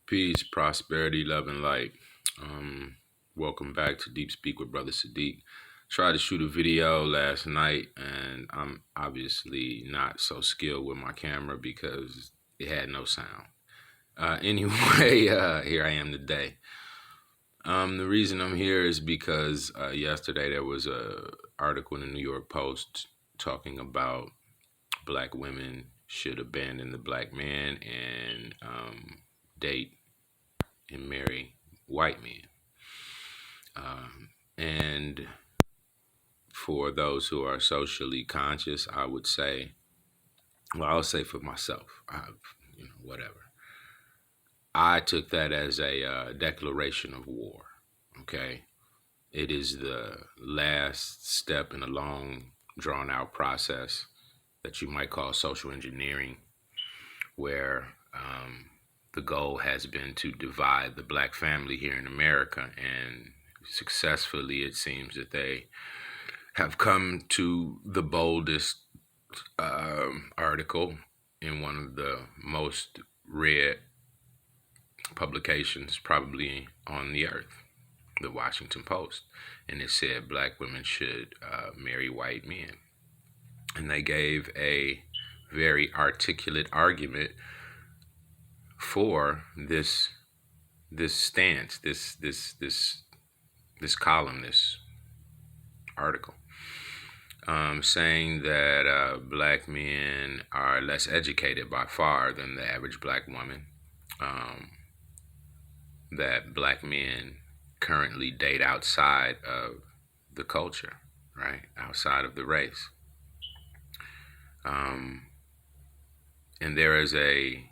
Peace, prosperity, love, and light. Welcome back to Deep Speak with Brother Sadiq. Tried to shoot a video last night, and I'm obviously not so skilled with my camera because it had no sound. Anyway, here I am today. The reason I'm here is because yesterday there was a article in the New York Post talking about black women should abandon the black man and date and marry white men. And for those who are socially conscious, I would say, well, I'll say for myself, whatever. I took that as a declaration of war. Okay, it is the last step in a long, drawn-out process that you might call social engineering, where the goal has been to divide the black family here in America, and successfully, it seems that they have come to the boldest article in one of the most read publications probably on the earth, the Washington Post. And it said black women should marry white men. And they gave a very articulate argument for this stance, this column, this article, saying that black men are less educated by far than the average black woman, that black men currently date outside of the culture, right, outside of the race. And there is a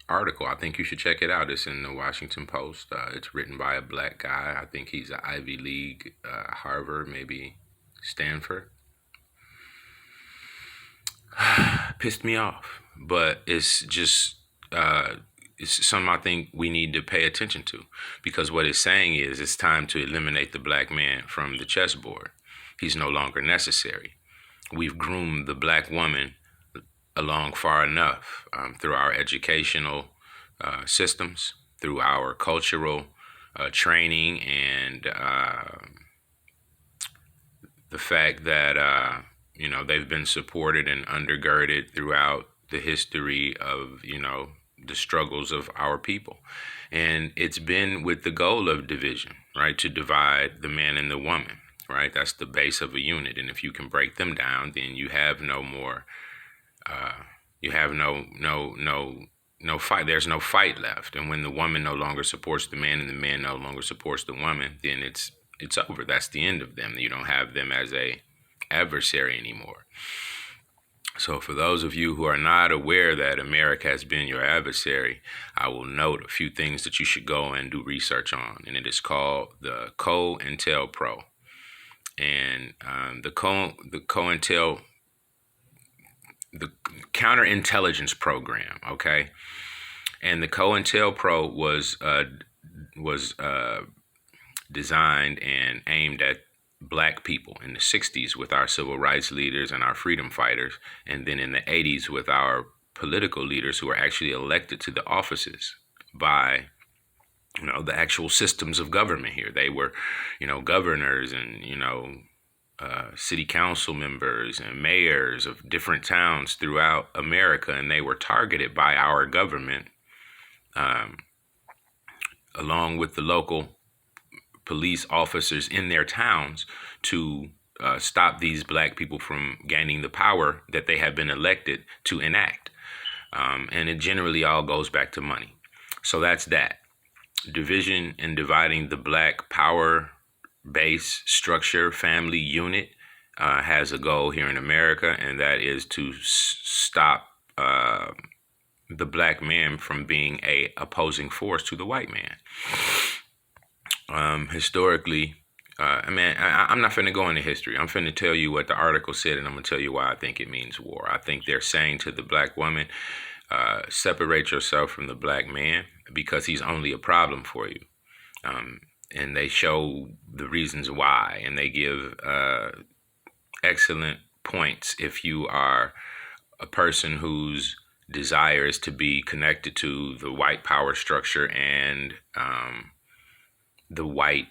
article. I think you should check it out. It's in the Washington Post. It's written by a black guy. I think he's an Ivy League, Harvard, maybe Stanford. Pissed me off, but it's just it's something I think we need to pay attention to, because what it's saying is it's time to eliminate the black man from the chessboard. He's no longer necessary. We've groomed the black woman along far enough through our educational systems, through our cultural training, and the fact that they've been supported and undergirded throughout the history of the struggles of our people. And it's been with the goal of division, right, to divide the man and the woman, right? That's the base of a unit. And if you can break them down, then you have no more you have no fight. There's no fight left. And when the woman no longer supports the man and the man no longer supports the woman, then it's over. That's the end of them. You don't have them as a adversary anymore. So for those of you who are not aware that America has been your adversary, I will note a few things that you should go and do research on. And it is called the COINTELPRO. And the counterintelligence program, okay? And the COINTELPRO was designed and aimed at black people in the 60s with our civil rights leaders and our freedom fighters, and then in the 80s with our political leaders who were actually elected to the offices by the actual systems of government here. They were governors and city council members and mayors of different towns throughout America, and they were targeted by our government along with the local police officers in their towns to stop these black people from gaining the power that they have been elected to enact. And it generally all goes back to money. So that's that. Division and dividing the black power base structure family unit has a goal here in America, and that is to stop the black man from being a opposing force to the white man. Historically, I'm not finna go into history. I'm finna tell you what the article said, and I'm gonna tell you why I think it means war. I think they're saying to the black woman, separate yourself from the black man because he's only a problem for you. And they show the reasons why, and they give excellent points if you are a person who's desires to be connected to the white power structure and the white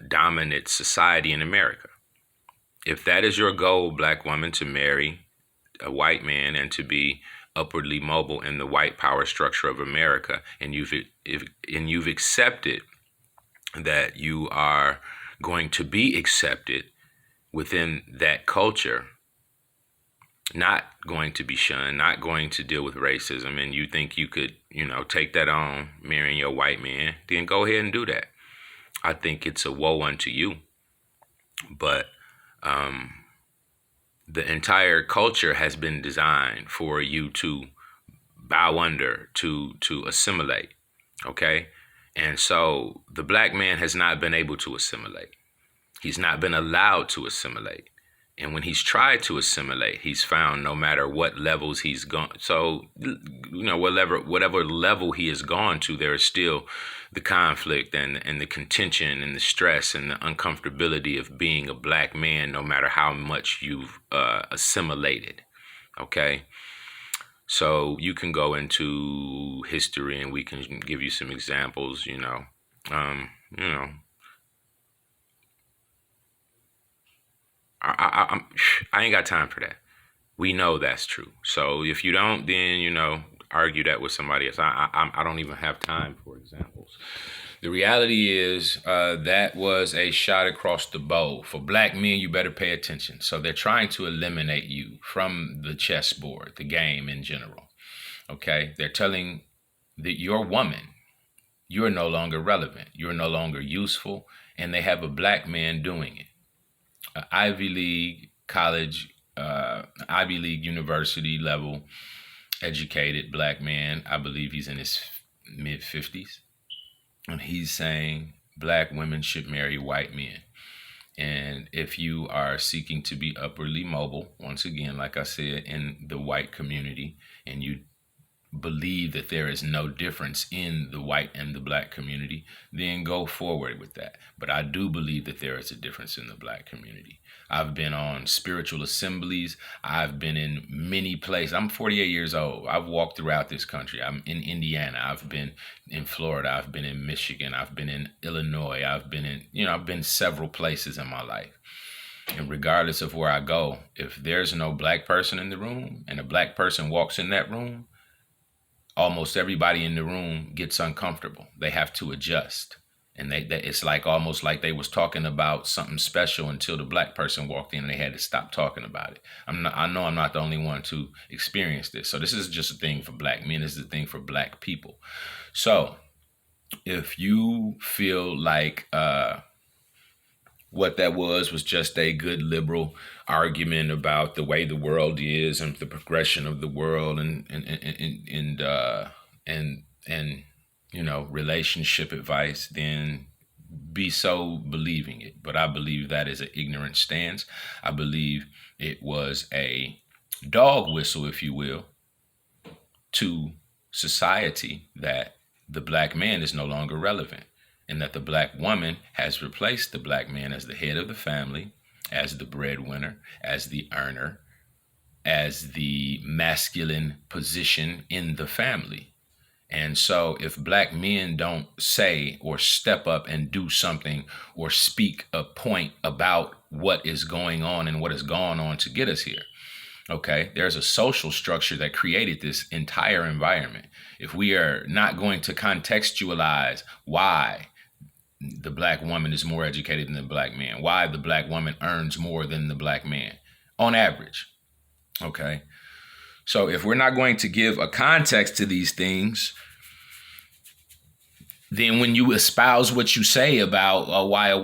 dominant society in America. If that is your goal, black woman, to marry a white man and to be upwardly mobile in the white power structure of America, and you've accepted that you are going to be accepted within that culture, not going to be shunned, not going to deal with racism, and you think you could, take that on, marrying your white man, then go ahead and do that. I think it's a woe unto you. But the entire culture has been designed for you to bow under, to assimilate. Okay? And so the black man has not been able to assimilate. He's not been allowed to assimilate. And when he's tried to assimilate, he's found no matter what levels he's gone. So, whatever level he has gone to, there is still the conflict and the contention and the stress and the uncomfortability of being a black man, no matter how much you've assimilated. Okay. So you can go into history and we can give you some examples, I ain't got time for that. We know that's true. So if you don't, then argue that with somebody else. I don't even have time for examples. The reality is that was a shot across the bow. For black men, you better pay attention. So they're trying to eliminate you from the chessboard, the game in general. Okay, they're telling your woman, you're no longer relevant, you're no longer useful, and they have a black man doing it. Ivy League college, Ivy League university level educated black man. I believe he's in his mid 50s. And he's saying black women should marry white men. And if you are seeking to be upwardly mobile, once again, like I said, in the white community, and you believe that there is no difference in the white and the black community, then go forward with that. But I do believe that there is a difference in the black community. I've been on spiritual assemblies. I've been in many places. I'm 48 years old. I've walked throughout this country. I'm in Indiana. I've been in Florida. I've been in Michigan. I've been in Illinois. I've been several places in my life. And regardless of where I go, if there's no black person in the room and a black person walks in that room, almost everybody in the room gets uncomfortable. They have to adjust. And it's like almost like they was talking about something special until the black person walked in and they had to stop talking about it. I know I'm not the only one to experience this. So this is just a thing for black men. This is a thing for black people. So if you feel like what that was just a good liberal argument about the way the world is and the progression of the world and relationship advice, then be so believing it. But I believe that is an ignorant stance. I believe it was a dog whistle, if you will, to society that the black man is no longer relevant, and that the black woman has replaced the black man as the head of the family, as the breadwinner, as the earner, as the masculine position in the family. And so if black men don't say or step up and do something or speak a point about what is going on and what has gone on to get us here, okay, there's a social structure that created this entire environment. If we are not going to contextualize why the black woman is more educated than the black man, why the black woman earns more than the black man on average, okay? So if we're not going to give a context to these things, then when you espouse what you say about why a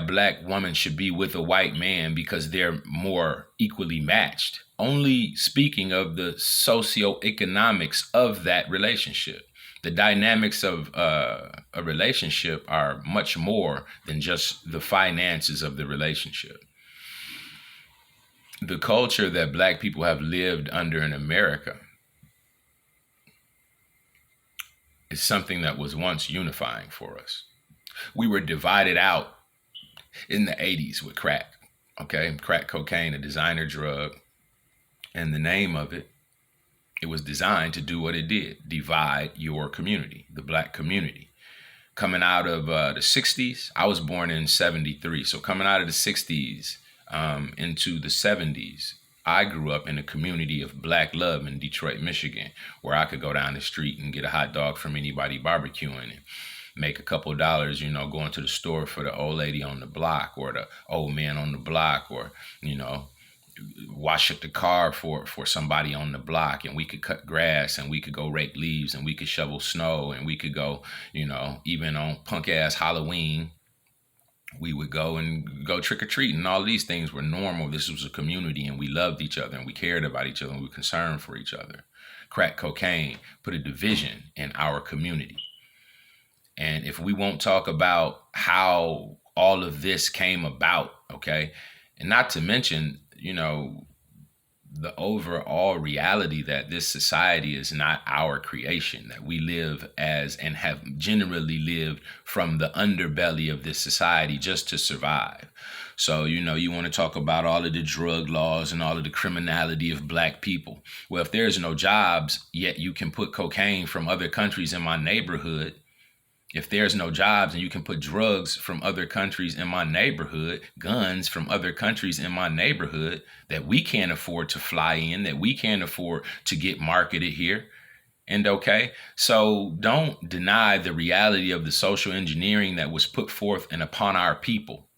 black woman should be with a white man because they're more equally matched, only speaking of the socioeconomics of that relationship. The dynamics of a relationship are much more than just the finances of the relationship. The culture that black people have lived under in America is something that was once unifying for us. We were divided out in the 80s with crack, okay? Crack cocaine, a designer drug, and the name of it It was designed to do what it did: divide your community, the black community. Coming out of the 60s, I was born in 73. So coming out of the 60s into the 70s, I grew up in a community of black love in Detroit, Michigan, where I could go down the street and get a hot dog from anybody barbecuing and make a couple of dollars, going to the store for the old lady on the block or the old man on the block, or, wash up the car for somebody on the block, and we could cut grass, and we could go rake leaves, and we could shovel snow, and we could go, even on punk ass Halloween, we would go trick or treating. All of these things were normal. This was a community, and we loved each other, and we cared about each other, and we were concerned for each other. Crack cocaine put a division in our community. And if we won't talk about how all of this came about, okay, and not to mention, the overall reality that this society is not our creation, that we live as and have generally lived from the underbelly of this society just to survive. So, you want to talk about all of the drug laws and all of the criminality of black people. Well, if there's no jobs, yet you can put cocaine from other countries in my neighborhood. If there's no jobs and you can put drugs from other countries in my neighborhood, guns from other countries in my neighborhood that we can't afford to fly in, that we can't afford to get marketed here. And okay, so don't deny the reality of the social engineering that was put forth and upon our people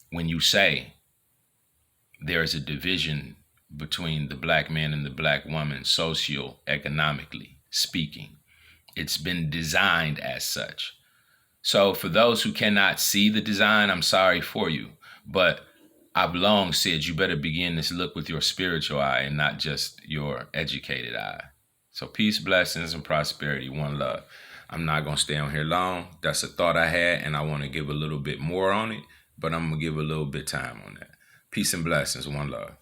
when you say there is a division between the black man and the black woman, socio-economically speaking. It's been designed as such. So for those who cannot see the design, I'm sorry for you. But I've long said you better begin this look with your spiritual eye and not just your educated eye. So peace, blessings, and prosperity. One love. I'm not going to stay on here long. That's a thought I had, and I want to give a little bit more on it, but I'm going to give a little bit time on that. Peace and blessings. One love.